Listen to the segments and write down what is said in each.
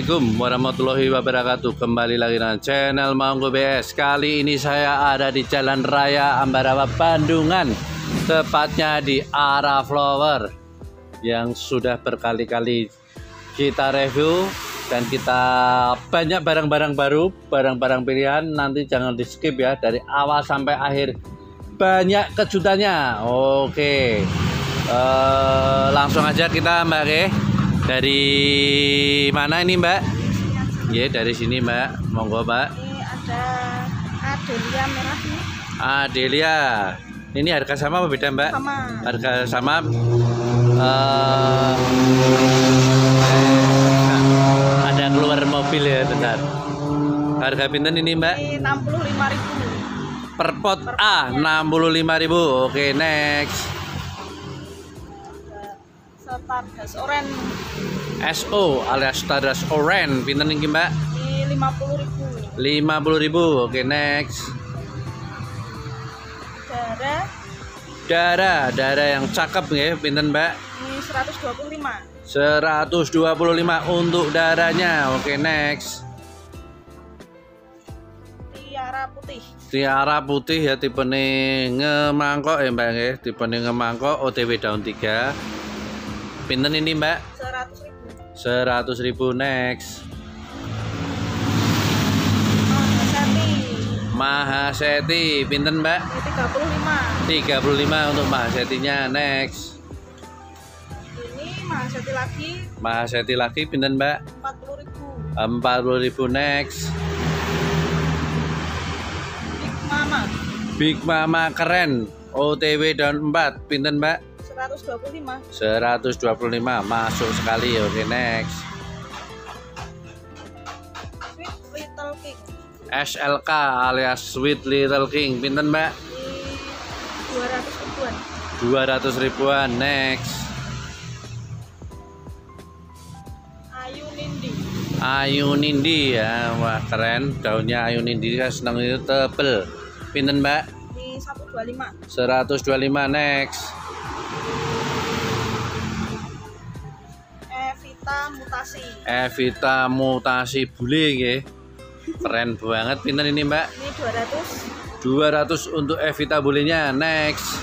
Assalamualaikum warahmatullahi wabarakatuh. Kembali lagi dengan channel Monggo BS. Kali ini saya ada di Jalan Raya Ambarawa, Bandungan, tepatnya di Ara Flower, yang sudah berkali-kali kita review dan kita banyak barang-barang baru, barang-barang pilihan. Nanti jangan di skip ya, dari awal sampai akhir, banyak kejutannya. Oke, langsung aja kita Mbak. Dari mana ini Mbak? Ya, dari sini Mbak. Monggo Mbak. Ini ada Adelia merah nih. Adelia. Ini harga sama apa beda Mbak? Sama. Harga sama. Ada keluar mobil ya, bentar. Harga pinten ini Mbak? Ini 65.000. Per pot A 65.000. Oke, next. Stardust Orange. SO alias Stardust Orange. Pinten ini Mbak? Ini 50.000. 50.000. Oke, next. Dara yang cakep ya, pinten Mbak? Ini 125. 125 untuk darahnya. Oke, next. Tiara putih ya, tipe ngemangkok ya Mbak ya, tipe ngemangkok, OTW daun 3. Pinten ini Mbak? 100.000. Next. Mahaseti, pinten Mbak? 35 untuk Mahasetinya. Next. Ini Mahaseti lagi pinten Mbak? 40.000. Next. Big Mama keren, OTW daun 4, pinten Mbak? 125 masuk sekali. Oke, next. Sweet Little King. SLK alias Sweet Little King, pinten Mbak? 200 ribuan. Next. Ayu Nindi ya, wah keren daunnya Ayu Nindi, saya senang itu, tebel. Pinten Mbak? Ini 125. 125. Next. Evita mutasi bule nggih. Keren banget. Pinten ini Mbak? Ini 200 untuk Evita bulenya. Next.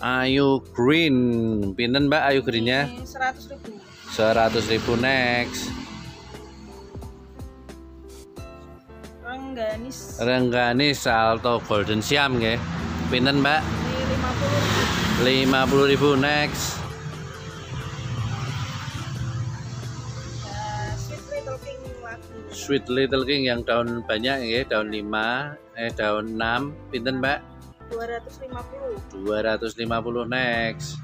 Ayu Green. Pinten Mbak Ayu Greennya? Ini 100.000. 100.000. Next. Rengganis Alto Golden Siam nggih. Pinten Mbak? Ini 50.000. Next. Sweet Little King yang daun banyak ya, daun 5, daun 6. Pinten Mbak? 250. Next.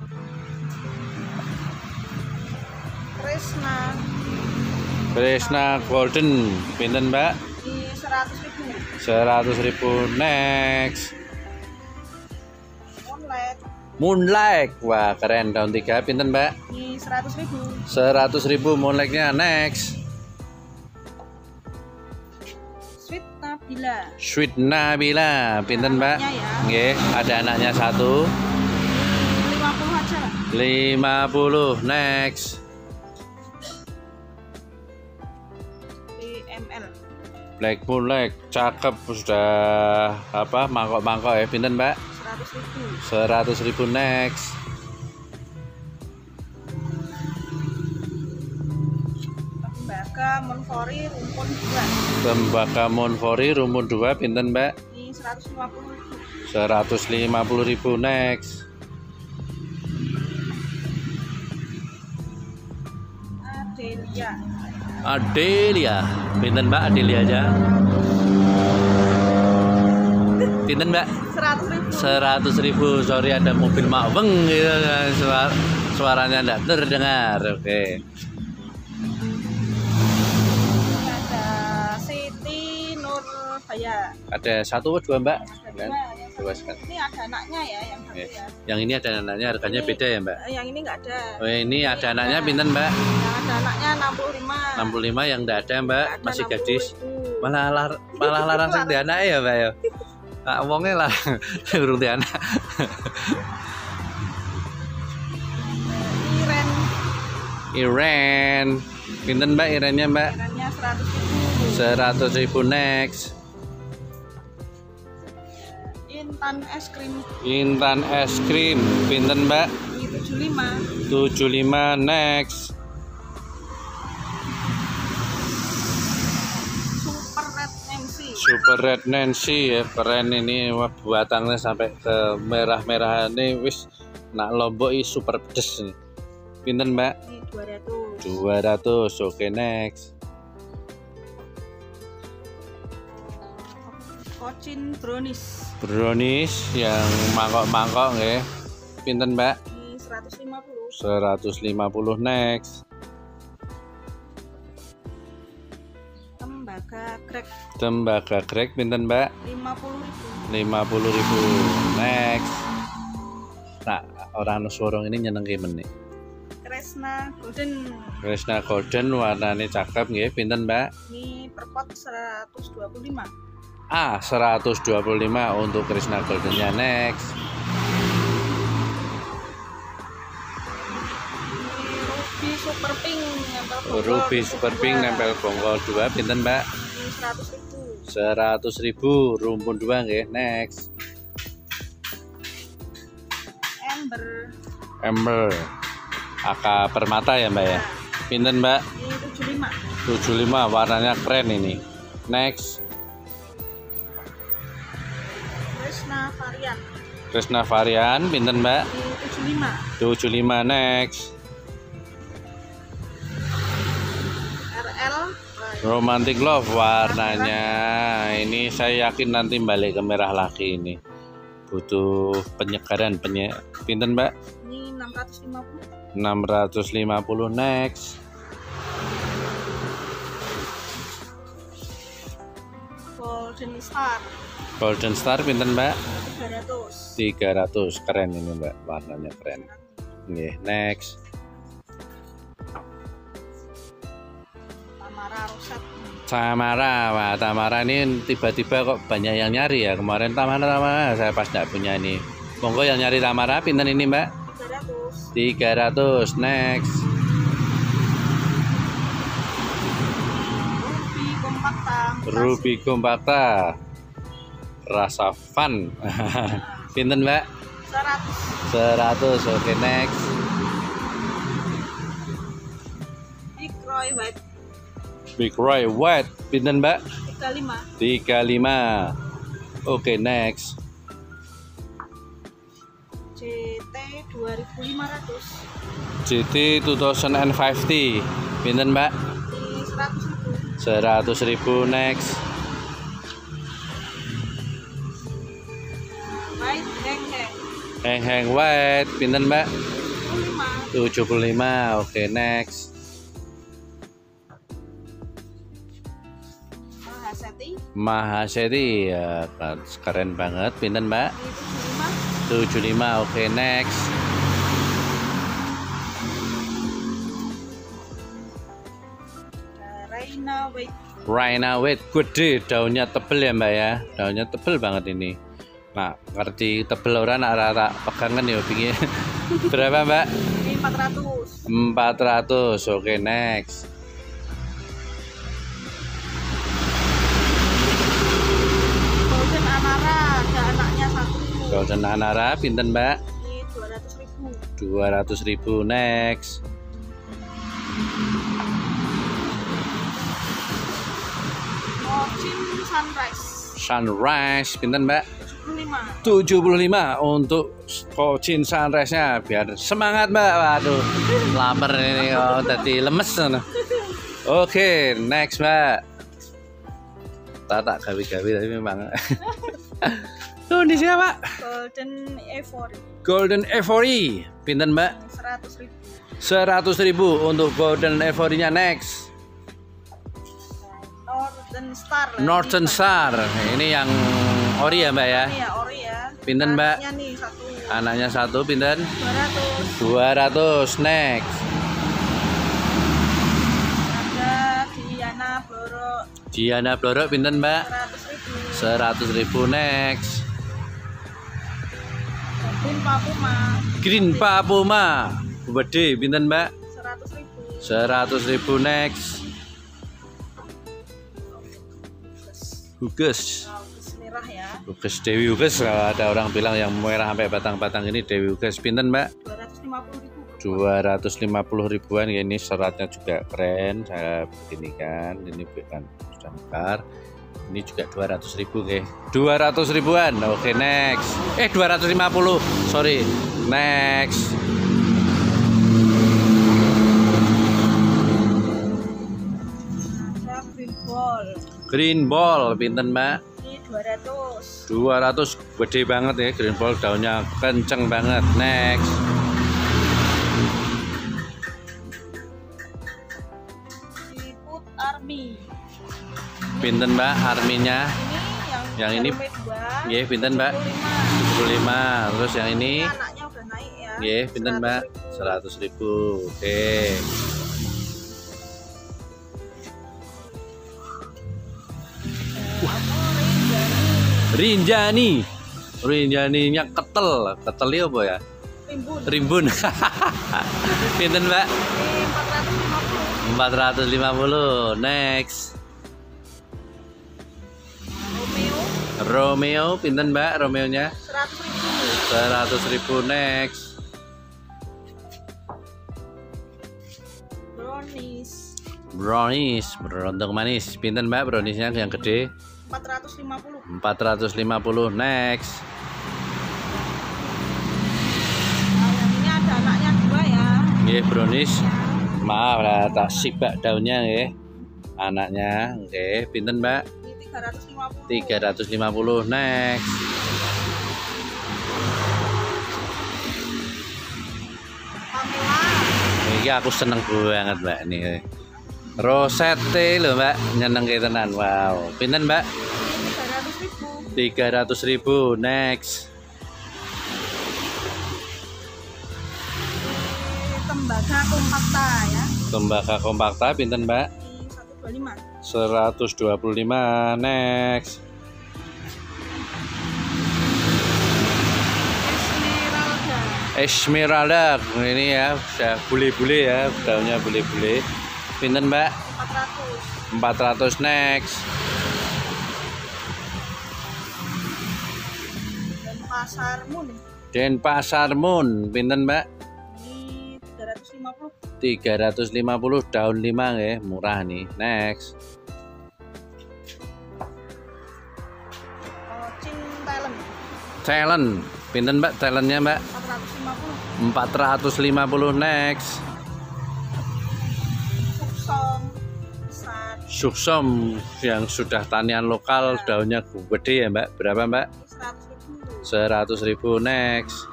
Krishna Golden. Pinten Mbak? Ini 100.000. 100.000. Next. Moonlight. Wah, keren daun 3. Pinten Mbak? Ini 100.000. 100.000 Moonlightnya. Next. Sweet Nabila. Pinten Mbak? Nggih, ada anaknya 1. 50 aja lah. 50. Next. Black Moonlight, cakep, sudah apa, mangkok-mangkok ya. Pinten Mbak? 100.000. Next. Tembaka Monfori rumpun 2. Pinten Mbak? Ini 150.000. 150.000. Next. Adelia. Pinten Mbak Adelia aja? Pinten Mbak? 100.000. Sorry, ada mobil maweng gitu, suaranya tidak terdengar. Oke. Ada 1 atau 2 Mbak? Dua sekali. Ini ada anaknya ya, yang satu ya. Yang ini ada anaknya, harganya beda ya Mbak? Yang ini nggak ada. Oh, ini ada anaknya pinten Mbak? Yang ada anaknya 65. 65, yang nggak ada Mbak, Ada masih 60 gadis. itu. Malah larang sing di anak ya Mbak ya. Nah, wongnya larang urung di anak. Ini Iren. Pinten Mbak irennya Mbak? Irennya 100.000. 100.000 next. Intan es krim. Intan es krim. Pinten Mbak? Ini 75. 75 next. Super Red Nancy. Super Red Nancy ya, keren ini. Wah, batangnya sampai ke merah-merah ini wis nak lombok ini super pedes nih. Pinten Mbak? Ini 200. 200. Oke next. Kocin brownies. Brownies yang mangkok-mangkok nggih. Pinten Mbak? Ini 150. 150 next. Tembaga crack. Tembaga crack pinten Mbak? 50.000. 50.000 next. Nah, orang Sorong ini nyeneng meneh. Kresna golden. Kresna golden warnanya cakep nggih. Pinten Mbak? Ini per pot 125. 125 untuk Kresna goldennya next. Ruby super pink nempel bonggol. Ruby super pink nempel bonggol 2 pinten Mbak? Ini 100.000. 100.000 rumpun 2 nggih next. Amber Aka permata ya Mbak ya. Pinten Mbak? Ini 75. 75 warnanya keren ini. Next. Kresna varian pinten Mbak? Ini 75 next. RL Romantic Love warnanya ini saya yakin nanti balik ke merah lagi ini. Butuh penyegaran pinten Mbak? Ini 650. 650 next. Golden Star pinten Mbak? 300 keren ini Mbak, warnanya keren. Nih next. Tamara Rosette. Tamara, wah Tamara ini tiba-tiba kok banyak yang nyari ya. Kemarin Tamara saya pas nggak punya ini. Monggo yang nyari Tamara pinten ini Mbak? 300 next. Ruby kompakta rasa fun. Pinten Mbak? 100. Oke next. Big Roy White pinten Mbak? 35. Oke next. GT 2050 pinten Mbak? 100.000 next. Heng White pinten Mbak? 75. Oke next. Mahaseti ya keren banget pinten Mbak? 75. Oke next. Raina White gede, daunnya tebel ya Mbak ya. Daunnya tebel banget ini. Nah, ngerti tebel orang rata pegangan ya pinggir. Berapa Mbak? Ini 400. 400. Oke next. Golden Anara ada anaknya 1. Golden Anara pinten Mbak? Ini 200.000. 200.000 next. Sunrise pinten Mbak? 75 untuk Kocin Sunrise-nya biar semangat Mbak. Waduh, lapar ini kok tadi lemes. Oke, next Mbak. Tak gawi-gawi tapi memang. Tuh di siapa? Golden Euphoria. Pinten Mbak? 100.000 untuk Golden Euphoria-nya next. Northern Star. Ini yang ori ya Mbak ya? Iya, ori ya. Pinten Mbak? Anaknya 1 pinten? 200 next. Ada Diana Bloro pinten Mbak? 100.000. 100.000 next. Green Papuma Gede pinten Mbak? 100.000 next. Huges. Merah ya. Huges Dewi Huges, kalau ada orang bilang yang merah sampai batang-batang ini Dewi Huges. Pinten Mbak? 250.000. 250 ribuan ya, ini seratnya juga keren. Saya begini kan, ini bukan sudah mekar. Ini juga 200.000 oke. 200 ribuan. Oke, next. 250. Sorry. Next. Ada green ball. Green ball pinten Mbak? Ini 200. 200 gede banget ya, green ball daunnya kenceng banget. Next. Seafood army. Pinten Mbak arminya? Ini Yang ini nggih pinten Mbak? 75. Terus yang ini? Anaknya udah naik ya. Nggih pinten Mbak? 100.000. Oke. Rinjani. Rinjaninya ketel. Ketelnya apa ya? Rimbun. Rimbun. Pinten Mbak? Ini 450. 450. Next. Romeo. Romeo pinten Mbak? Romeonya 100.000. 100.000. Next. Brownies. Brownies berondong manis. Pinten Mbak browniesnya yang gede? 450. 450. Next. Nah, yang ini ada anaknya 2 ya. Nggih brownies. Maaf lah tak sibak daunnya nggih. Anaknya nggih pinten Mbak? Ini 350. 350. Next. Pamela. Ini aku seneng banget Mbak ini. Rosette loh Mbak, nyeneng tenan. Wow. Pinten Mbak? Ini 300.000. 300.000. Next. Ini tembaga kompakta ya. Tembaga kompakta pinten Mbak? Ini 125. 125. Next. Esmeralda. Esmeralda ini ya, sudah bule-bule ya, daunnya bule-bule. Pinten Mbak? 400. 400. Next. Dan pasar moon. Denpasar Moon pinten Mbak? Ini 350. 350. Daun 5 ya, murah nih. Next. Chin talent. Talent pinten Mbak? Talentnya Mbak? 450. 450. Next. Suksom. Besar. Suksom yang sudah tanian lokal, daunnya gede ya Mbak? Berapa Mbak? 100.000. 100.000. Next.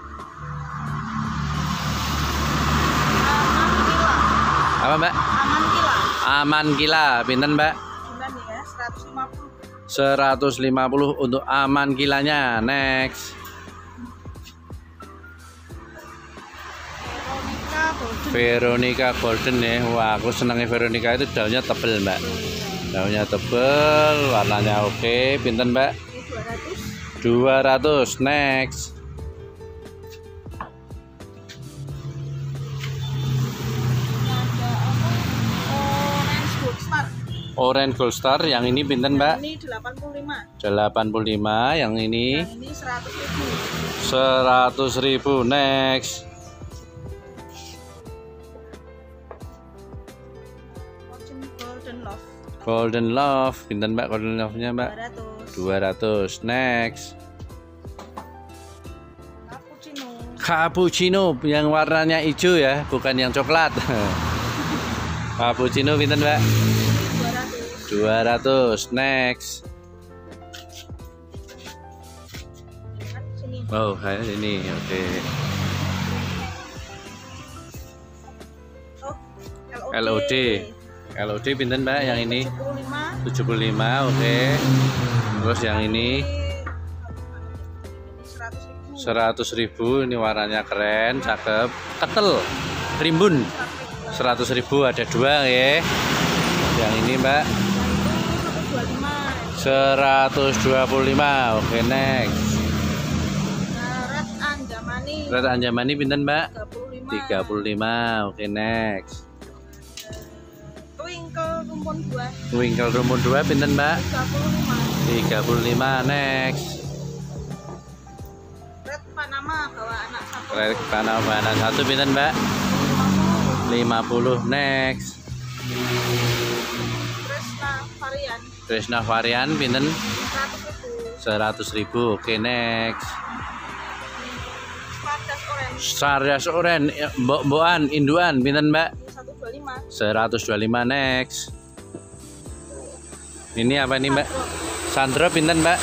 Apa Mbak? Aman kila. Aman Gila pinten Mbak? 9 ya, 150. 150 untuk Aman Gilanya. Next. Veronica Golden ya. Wah, aku senangnya Veronica itu daunnya tebel Mbak. Daunnya tebel, warnanya oke. Pinten Mbak? Ini 200. 200. Next. Ini ada apa? Orange Gold Star. Orange Gold Star yang ini pinten Mbak? Ini 85. 85. Yang ini Yang ini 100.000. 100.000. Next. Golden Love. Golden Love pinten Mbak? Golden Love-nya Mbak? 200. 200. Next. Cappuccino. Cappuccino yang warnanya hijau ya, bukan yang coklat. Cappuccino pinten Mbak? 200. 200. Next. Sini. Oh, kayak ini. Oke. Oh, LOD. LOD pinten Mbak yang ini? 75. 75. Oke. Terus yang ini 100.000. 100.000. Ini warnanya keren, cakep. Ketel. Rimbun. 100.000 ada 2 ya. Yang ini Mbak 125. Oke, next. Red Anjamani. Red Anjamani pinten Mbak? 35. 35. Oke, next. wingkel rumpun 2. Wingkel rumpun 2 pinten mbak? 35. 35 next. Red Panama bawa anak 1. Red Panama anak 1 pinten mbak? 50 next. Krishna varian pinten? 100.000. Oke next. Stardust Orange mbok-mbokan induan pinten mbak? 125 next. Ini apa nih mbak? Sandro pinten mbak?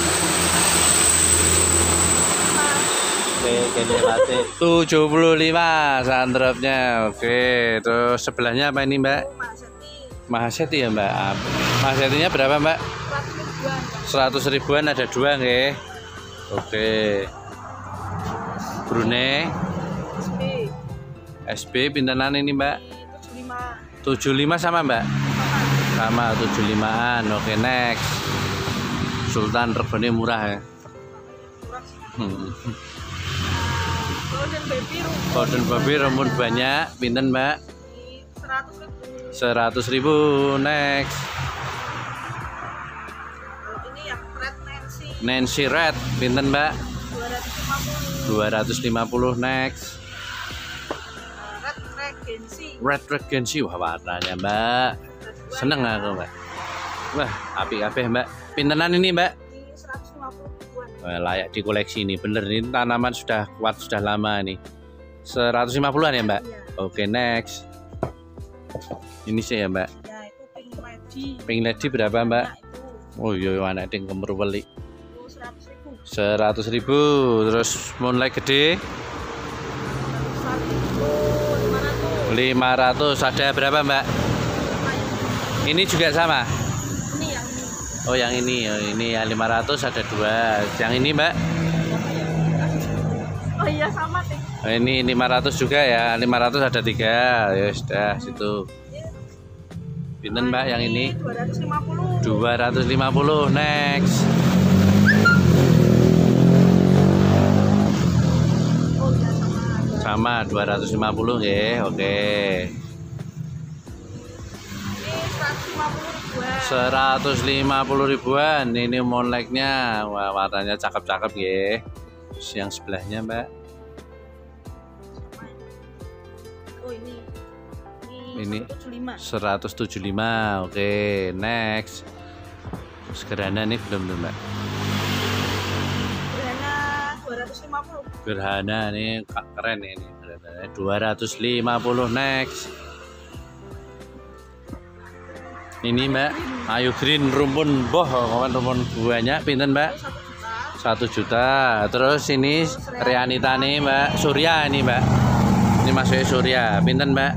75 sandropnya. Oke, terus sebelahnya apa ini mbak? Mahaseti ya mbak. Mahasetinya berapa mbak? 100 ribuan ada 2 nggih. Oke. Brunei SB pintenan ini mbak? 75 sama mbak? Sama 75an. Oke next. Sultan regane murah ya. Golden baby rumpun banyak pinten mbak? 100.000 next. Ini yang red Nancy red pinten mbak? 250 next. Red Regency wah warnanya mbak. Seneng aku mbak. Wah apik-apik mbak. Pintenan ini mbak? 150 Wah, layak dikoleksi ini bener ini tanaman sudah kuat sudah lama nih. 150-an ya mbak? Iya. Oke next. Ini sih ya mbak. Ya itu pink lady. Pink lady berapa mbak? Nah, itu Oh iya anak ding kemerweli. 100.000. 100.000. Terus moonlight gede 500. Ada berapa mbak? Ini juga sama? Ini yang ini. Oh yang ini. Oh, ini ya 500 ada 2. Yang ini mbak? Oh iya sama sih. Oh, ini 500 juga ya. 500 ada 3. Ya sudah situ. Pinten mbak yang ini? 250. 250 next. Oh iya sama. Sama 250 ya. Oke. Ini 150 ribuan. Ini moonlight-nya. Wah, warnanya cakep-cakep ya. Yang sebelahnya mbak? Oh ini. Ini 175. 175. Oke next. Gerhana nih belum tuh mbak? Gerhana 250. Gerhana nih keren ini. 250 next. Ini mbak, Ayu Green rumpun boh, kawan rumpun banyak, pinten mbak? 1 juta. Terus ini Rianita nih mbak, Surya ini mbak. Ini masuknya Surya, pinten mbak?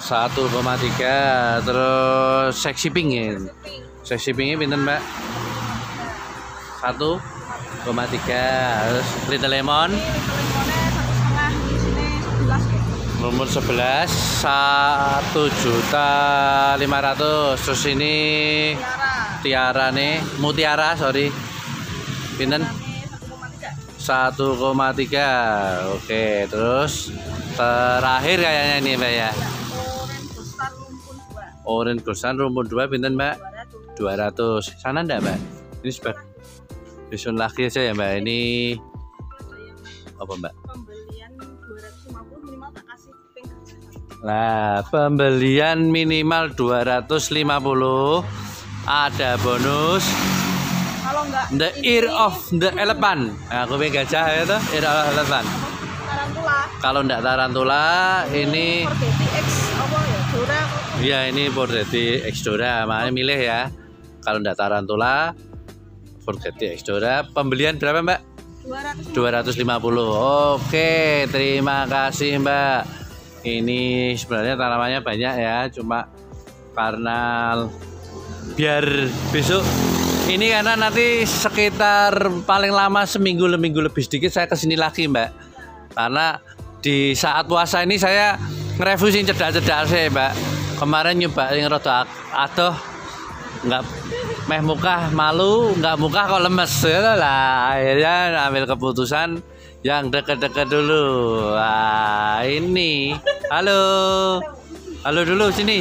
1,3. Terus Sexy Pink ya. Sexy Pinknya pinten mbak? 1,3. Terus Little Lemon rumpun 11 1.500.000. Terus ini Tiara nih, Mutiara sorry. Pinten? 1,3. Oke, terus terakhir kayaknya ini mbak ya. Orange Ghost rumpun 2 pinten mbak? 200. Sana enggak mbak? Ini sebagai vision lagi aja ya mbak. Ini apa mbak? Pembelian 250 minimal tak kasih pink. Nah, pembelian minimal 250 ada bonus. Kalau enggak The Ear of the Elephant. Nah, aku pengen gajah ya tuh, Ear of the Elephant. tarantula. Kalau enggak tarantula ini Forgetti X apa ya? Dora. ya ini Forgetti X Dora, makanya milih ya. Kalau enggak tarantula Forgetti X Dora. Pembelian berapa mbak? 250. Oke, terima kasih mbak. Ini sebenarnya tanamannya banyak ya, cuma karena biar besok ini karena nanti sekitar paling lama seminggu lebih sedikit saya kesini lagi mbak, karena di saat puasa ini saya ngerefusin cedak-cedak sih mbak. Kemarin nyoba yang rada adoh nggak meh muka malu, nggak muka kok lemes ya lah, akhirnya ambil keputusan yang deket-deket dulu. Wah ini halo Halo dulu sini.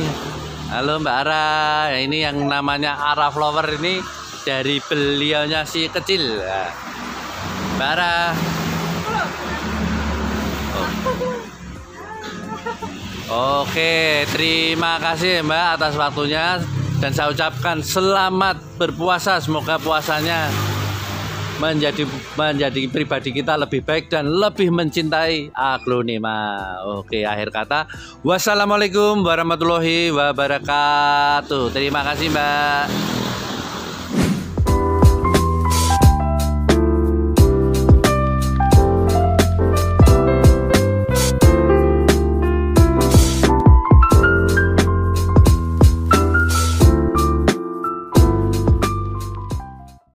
Halo Mbak Ara. Ini yang namanya Ara Flower ini dari beliaunya si kecil. Nah, Mbak Ara. Oke, terima kasih Mbak atas waktunya dan saya ucapkan selamat berpuasa. Semoga puasanya menjadi pribadi kita lebih baik dan lebih mencintai aglonema. Oke, akhir kata, wassalamualaikum warahmatullahi wabarakatuh. Terima kasih Mbak.